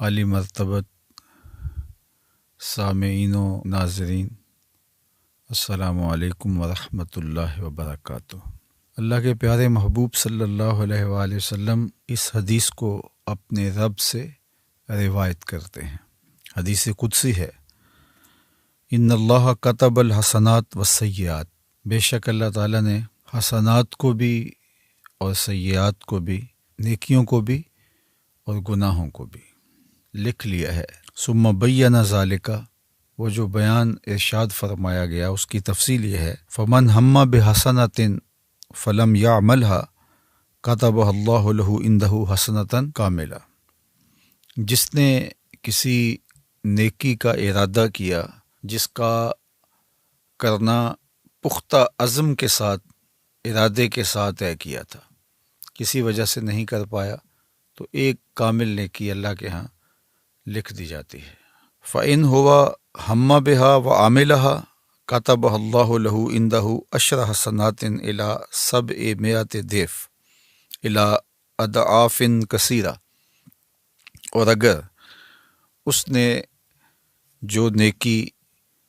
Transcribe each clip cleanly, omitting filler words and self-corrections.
عالی مرتبت سامعین و ناظرین، السلام علیکم ورحمۃ اللہ وبرکاتہ۔ اللہ کے پیارے محبوب صلی اللہ علیہ وآلہ وسلم اس حدیث کو اپنے رب سے روایت کرتے ہیں۔ حدیث قدسی ہے، ان اللہ کتب الحسنات والسیئات، بے شک اللہ تعالیٰ نے حسنات کو بھی اور سیئات کو بھی، نیکیوں کو بھی اور گناہوں کو بھی لکھ لیا ہے۔ ثم بین ذالک، وہ جو بیان ارشاد فرمایا گیا اس کی تفصیل یہ ہے، فمن ہم بحسنۃ فلم یعملھا کتبہ اللہ لہ عندہ حسنۃ کاملہ، جس نے کسی نیکی کا ارادہ کیا، جس کا کرنا پختہ عزم کے ساتھ، ارادے کے ساتھ طے کیا تھا، کسی وجہ سے نہیں کر پایا، تو ایک کامل نیکی اللہ کے ہاں لکھ دی جاتی ہے۔ فَإِنْ هُوَ ہَمَّ بِهَا وَعَمِلَهَا كَتَبَهَا اللَّهُ لَهُ عِنْدَهُ عَشْرَ حَسَنَاتٍ إِلَى 700 ضِعْف إِلَى أَضْعَافٍ كَثِيرَةٍ، اور اگر اس نے جو نیکی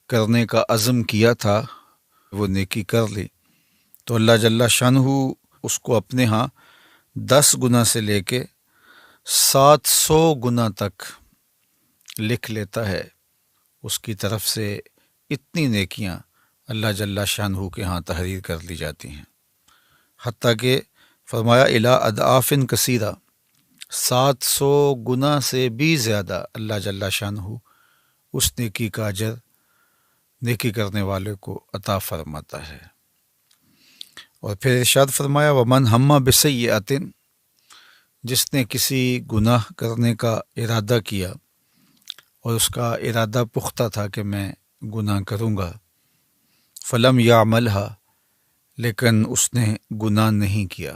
کرنے کا عزم کیا تھا وہ نیکی کر لی، تو اللہ جل شانہ اس کو اپنے ہاں 10 گنا سے لے کے 700 گنا تک لکھ لیتا ہے۔ اس کی طرف سے اتنی نیکیاں اللہ جل شانہ کے ہاں تحریر کر لی جاتی ہیں، حتیٰ کہ فرمایا الی اضعاف کثیرہ، 700 گنا سے بھی زیادہ اللہ جل شانہ اس نیکی کا اجر نیکی کرنے والے کو عطا فرماتا ہے۔ اور پھر ارشاد فرمایا ومن ہم بسیئۃ، جس نے کسی گناہ کرنے کا ارادہ کیا اور اس کا ارادہ پختہ تھا کہ میں گناہ کروں گا، فلم یعملھا، لیکن اس نے گناہ نہیں کیا،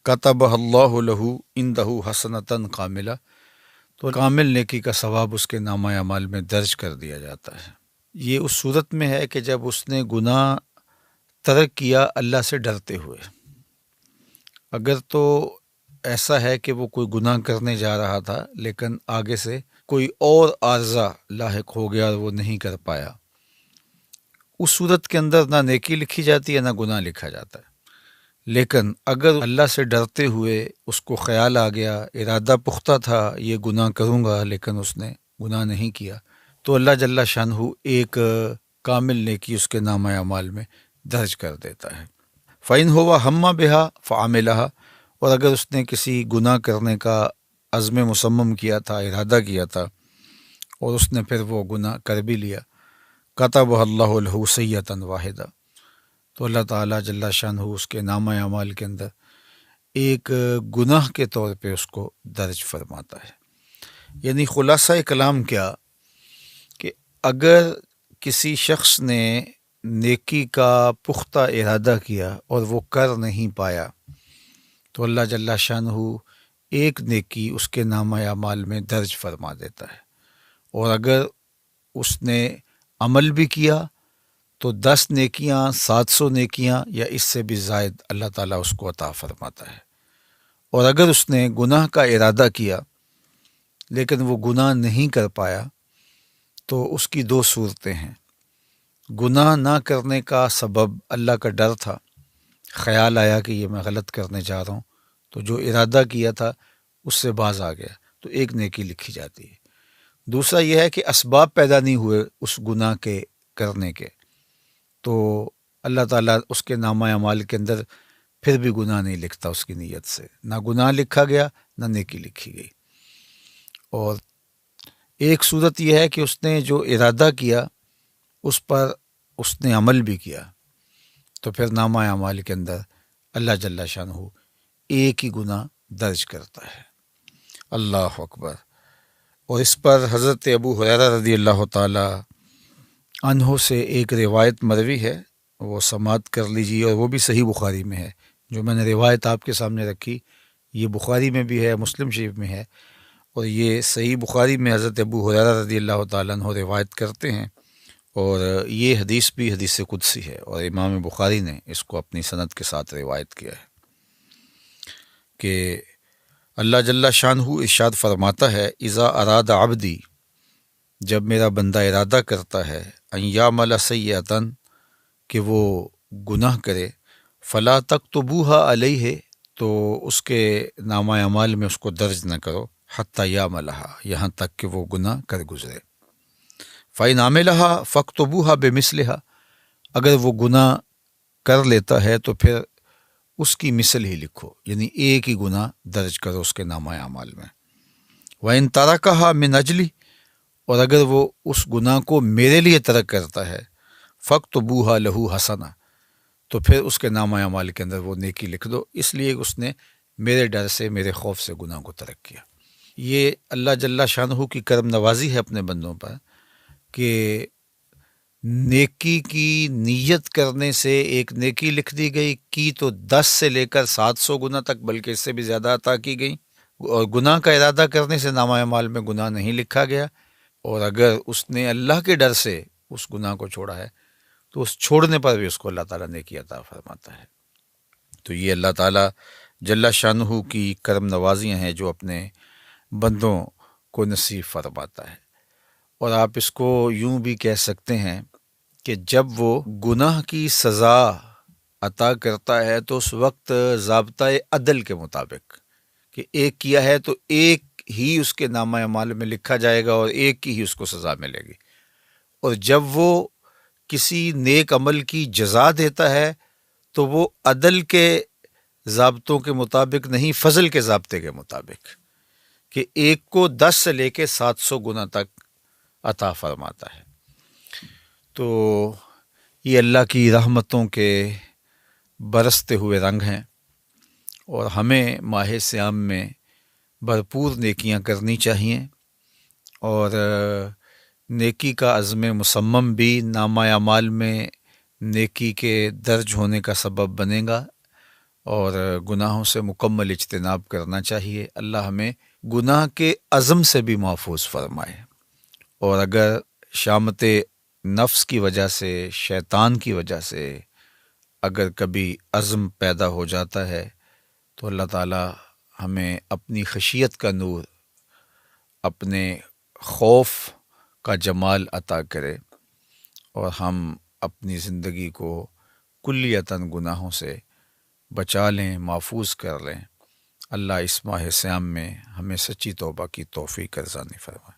کتبہ اللہ لہ عندہ حسنۃ کاملہ، تو کامل نیکی کا ثواب اس کے نامہ اعمال میں درج کر دیا جاتا ہے۔ یہ اس صورت میں ہے کہ جب اس نے گناہ ترک کیا اللہ سے ڈرتے ہوئے۔ اگر تو ایسا ہے کہ وہ کوئی گناہ کرنے جا رہا تھا لیکن آگے سے کوئی اور عارضہ لاحق ہو گیا اور وہ نہیں کر پایا، اس صورت کے اندر نہ نیکی لکھی جاتی ہے نہ گناہ لکھا جاتا ہے۔ لیکن اگر اللہ سے ڈرتے ہوئے اس کو خیال آ گیا، ارادہ پختہ تھا یہ گناہ کروں گا، لیکن اس نے گناہ نہیں کیا، تو اللہ جل شانہ ایک کامل نیکی اس کے نامہ اعمال میں درج کر دیتا ہے۔ فَإِنْ هُوَ ہَمَّ بِهَا فَعَمِلَهَا، اور اگر اس نے کسی گناہ کرنے کا عزم مصمم کیا تھا، ارادہ کیا تھا، اور اس نے پھر وہ گناہ کر بھی لیا، کتبہ اللہ لہ سیئۃ واحدہ، تو اللہ تعالیٰ جل شانہ اس کے نامہ اعمال کے اندر ایک گناہ کے طور پہ اس کو درج فرماتا ہے۔ یعنی خلاصہ کلام کیا کہ اگر کسی شخص نے نیکی کا پختہ ارادہ کیا اور وہ کر نہیں پایا، تو اللہ جل شانہ ایک نیکی اس کے نامہ اعمال میں درج فرما دیتا ہے، اور اگر اس نے عمل بھی کیا تو 10 نیکیاں، 700 نیکیاں یا اس سے بھی زائد اللہ تعالیٰ اس کو عطا فرماتا ہے۔ اور اگر اس نے گناہ کا ارادہ کیا لیکن وہ گناہ نہیں کر پایا، تو اس کی 2 صورتیں ہیں۔ گناہ نہ کرنے کا سبب اللہ کا ڈر تھا، خیال آیا کہ یہ میں غلط کرنے جا رہا ہوں، تو جو ارادہ کیا تھا اس سے باز آ گیا، تو ایک نیکی لکھی جاتی ہے۔ دوسرا یہ ہے کہ اسباب پیدا نہیں ہوئے اس گناہ کے کرنے کے، تو اللہ تعالیٰ اس کے نامہ اعمال کے اندر پھر بھی گناہ نہیں لکھتا، اس کی نیت سے نہ گناہ لکھا گیا نہ نیکی لکھی گئی۔ اور ایک صورت یہ ہے کہ اس نے جو ارادہ کیا اس پر اس نے عمل بھی کیا، تو پھر نامہ اعمال کے اندر اللہ جل شانہ ایک ہی گناہ درج کرتا ہے۔ اللہ اکبر۔ اور اس پر حضرت ابو ہریرہ رضی اللہ تعالی عنہ سے ایک روایت مروی ہے، وہ سماعت کر لیجیے، اور وہ بھی صحیح بخاری میں ہے۔ جو میں نے روایت آپ کے سامنے رکھی یہ بخاری میں بھی ہے، مسلم شریف میں ہے، اور یہ صحیح بخاری میں حضرت ابو ہریرہ رضی اللہ تعالیٰ عنہ روایت کرتے ہیں، اور یہ حدیث بھی حدیث قدسی ہے، اور امام بخاری نے اس کو اپنی سند کے ساتھ روایت کیا ہے کہ اللہ جل شانہ ارشاد فرماتا ہے اذا اراد عبدی، جب میرا بندہ ارادہ کرتا ہے ان یعمل سیئۃ، کہ وہ گناہ کرے، فلا تکتبوها علیہ، تو اس کے نامہ اعمال میں اس کو درج نہ کرو، حتی یعملہا، یہاں تک کہ وہ گناہ کر گزرے۔ فإن عملہا فاکتبوها بمثلہا، اگر وہ گناہ کر لیتا ہے تو پھر اس کی مثل ہی لکھو، یعنی ایک ہی گناہ درج کرو اس کے نامہ اعمال میں۔ وَإِن تَرَكَهَا مِنْ أَجْلِ، اور اگر وہ اس گناہ کو میرے لیے ترک کرتا ہے، فَاكْتُبُوهَا لَهُ حَسَنَةً، تو پھر اس کے نامہ اعمال کے اندر وہ نیکی لکھ دو، اس لیے اس نے میرے ڈر سے، میرے خوف سے گناہ کو ترک کیا۔ یہ اللہ جل شانہ کی کرم نوازی ہے اپنے بندوں پر کہ نیکی کی نیت کرنے سے ایک نیکی لکھ دی گئی، کی تو 10 سے لے کر 700 گنا تک، بلکہ اس سے بھی زیادہ عطا کی گئی، اور گناہ کا ارادہ کرنے سے نامہ اعمال میں گناہ نہیں لکھا گیا، اور اگر اس نے اللہ کے ڈر سے اس گناہ کو چھوڑا ہے تو اس چھوڑنے پر بھی اس کو اللہ تعالیٰ نیکی عطا فرماتا ہے۔ تو یہ اللہ تعالیٰ جل شانہ کی کرم نوازیاں ہیں جو اپنے بندوں کو نصیب فرماتا ہے۔ اور آپ اس کو یوں بھی کہہ سکتے ہیں کہ جب وہ گناہ کی سزا عطا کرتا ہے تو اس وقت ضابطۂ عدل کے مطابق کہ ایک کیا ہے تو ایک ہی اس کے نامہ اعمال میں لکھا جائے گا اور ایک ہی اس کو سزا ملے گی، اور جب وہ کسی نیک عمل کی جزا دیتا ہے تو وہ عدل کے ضابطوں کے مطابق نہیں، فضل کے ضابطے کے مطابق، کہ ایک کو 10 سے لے کے 700 گنا تک عطا فرماتا ہے۔ تو یہ اللہ کی رحمتوں کے برستے ہوئے رنگ ہیں، اور ہمیں ماہ صیام میں بھرپور نیکیاں کرنی چاہیے، اور نیکی کا عزم مصمم بھی نامہ اعمال میں نیکی کے درج ہونے کا سبب بنے گا، اور گناہوں سے مکمل اجتناب کرنا چاہیے۔ اللہ ہمیں گناہ کے عزم سے بھی محفوظ فرمائے، اور اگر شامت نفس کی وجہ سے، شیطان کی وجہ سے اگر کبھی عزم پیدا ہو جاتا ہے تو اللہ تعالیٰ ہمیں اپنی خشیت کا نور، اپنے خوف کا جمال عطا کرے، اور ہم اپنی زندگی کو کلیتاً گناہوں سے بچا لیں، محفوظ کر لیں۔ اللہ اس ماہ صیام میں ہمیں سچی توبہ کی توفیق ارزانی فرمائے۔